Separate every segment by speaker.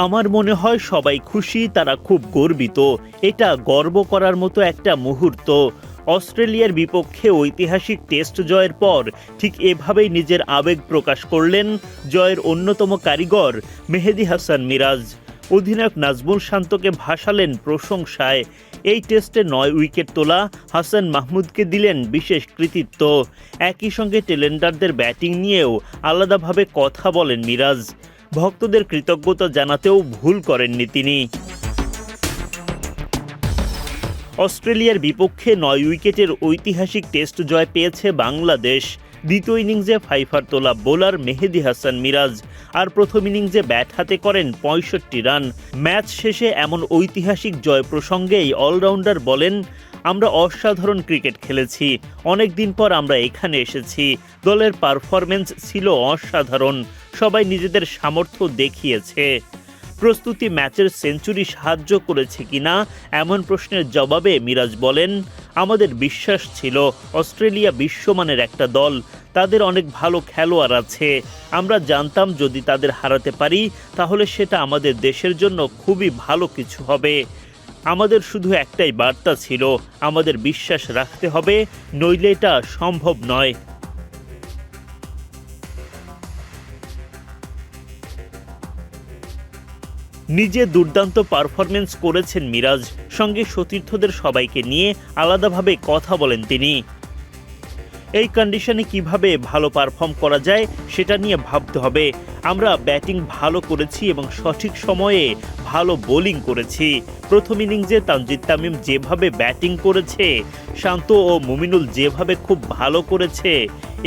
Speaker 1: আমার মনে হয় সবাই খুশি, তারা খুব গর্বিত। এটা গর্ব করার মতো একটা মুহূর্ত। অস্ট্রেলিয়ার বিপক্ষে ঐতিহাসিক টেস্ট জয়ের পর ঠিক এভাবেই নিজের আবেগ প্রকাশ করলেন জয়ের অন্যতম কারিগর মেহেদী হাসান মিরাজ। অধিনায়ক নাজমুল শান্তকে ভাসালেন প্রশংসায়। এই টেস্টে ৯ উইকেট তোলা হাসান মাহমুদকে দিলেন বিশেষ কৃতিত্ব। একই সঙ্গে টেলেন্ডারদের ব্যাটিং নিয়েও আলাদাভাবে কথা বলেন মিরাজ। ভক্তদের কৃতজ্ঞতা জানাতেও ভুল করেননি তিনি। অস্ট্রেলিয়ার বিপক্ষে ৯ উইকেটের ঐতিহাসিক টেস্ট জয় পেয়েছে বাংলাদেশ। দ্বিতীয় ইনিংসে ফাইফার তোলা বোলার মেহেদী হাসান মিরাজ আর প্রথম ইনিংসে ব্যাট হাতে করেন ৬৫ রান। ম্যাচ শেষে এমন ঐতিহাসিক জয় প্রসঙ্গেই অলরাউন্ডার বলেন, আমরা অসাধারণ ক্রিকেট খেলেছি। অনেক দিন পর আমরা এখানে এসেছি। দলের পারফরম্যান্স ছিল অসাধারণ। সবাই নিজেদের সামর্থ্য দেখিয়েছে। প্রস্তুতি ম্যাচের সেঞ্চুরি সাহায্য করেছে কিনা এমন প্রশ্নের জবাবে মিরাজ বলেন, আমাদের বিশ্বাস ছিল অস্ট্রেলিয়া বিশ্বমানের একটা দল, তাদের অনেক ভালো খেলোয়াড় আছে। আমরা জানতাম যদি তাদের হারাতে পারি তাহলে সেটা আমাদের দেশের জন্য খুবই ভালো কিছু হবে। আমাদের শুধু একটাই বার্তা ছিল, আমাদের বিশ্বাস রাখতে হবে, নইলে এটা সম্ভব নয়। নিজে দুর্দান্ত পারফরমেন্স করেছেন মিরাজ, সঙ্গে সতীর্থদের সবাইকে নিয়ে আলাদাভাবে কথা বলেন তিনি। এই কন্ডিশনে কিভাবে ভালো পারফর্ম করা যায় সেটা নিয়ে ভাবতে হবে। আমরা ব্যাটিং ভালো করেছি এবং সঠিক সময়ে ভালো বোলিং করেছি। প্রথম ইনিংসে তানজিদ তামিম যেভাবে ব্যাটিং করেছে, শান্ত ও মুমিনুল যেভাবে খুব ভালো করেছে,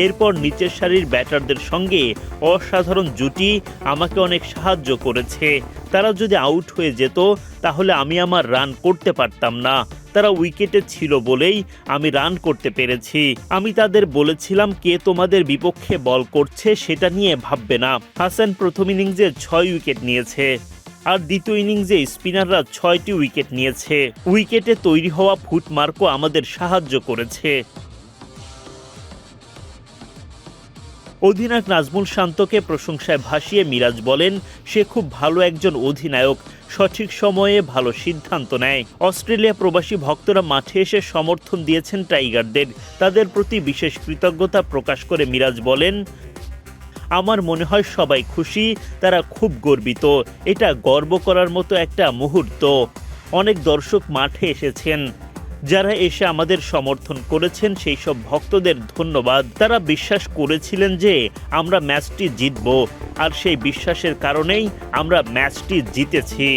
Speaker 1: এরপর নিচের সারির ব্যাটারদের সঙ্গে অসাধারণ জুটি আমাকে অনেক সাহায্য করেছে। তারা যদি আউট হয়ে যেত তাহলে আমি আমার রান করতে পারতাম না। তারা উইকেটে ছিল বলেই আমি রান করতে পেরেছি। আমি তাদের বলেছিলাম কে তোমাদের বিপক্ষে বল করছে সেটা নিয়ে ভাববে না। হাসান প্রথম ইনিংসে ৬ উইকেট নিয়েছে আর দ্বিতীয় ইনিংসে স্পিনাররা ৬টি উইকেট নিয়েছে। উইকেটে তৈরি হওয়া ফুটমার্কও আমাদের সাহায্য করেছে। অধিনায়ক নাজমুল শান্তকে প্রশংসায় ভাসিয়ে মিরাজ বলেন, সে খুব ভালো একজন অধিনায়ক, সঠিক সময়ে ভালো সিদ্ধান্ত নেয়। অস্ট্রেলিয়া প্রবাসী ভক্তরা মাঠে এসে সমর্থন দিয়েছেন টাইগারদের, তাদের প্রতি বিশেষ কৃতজ্ঞতা প্রকাশ করে মিরাজ বলেন, আমার মনে হয় সবাই খুশি, তারা খুব গর্বিত। এটা গর্ব করার মতো একটা মুহূর্ত। অনেক দর্শক মাঠে এসেছেন। যারা এসে আমাদের সমর্থন করেছেন সেই সব ভক্তদের ধন্যবাদ। তারা বিশ্বাস করেছিলেন যে আমরা ম্যাচটি জিতব, আর সেই বিশ্বাসের কারণেই আমরা ম্যাচটি জিতেছি।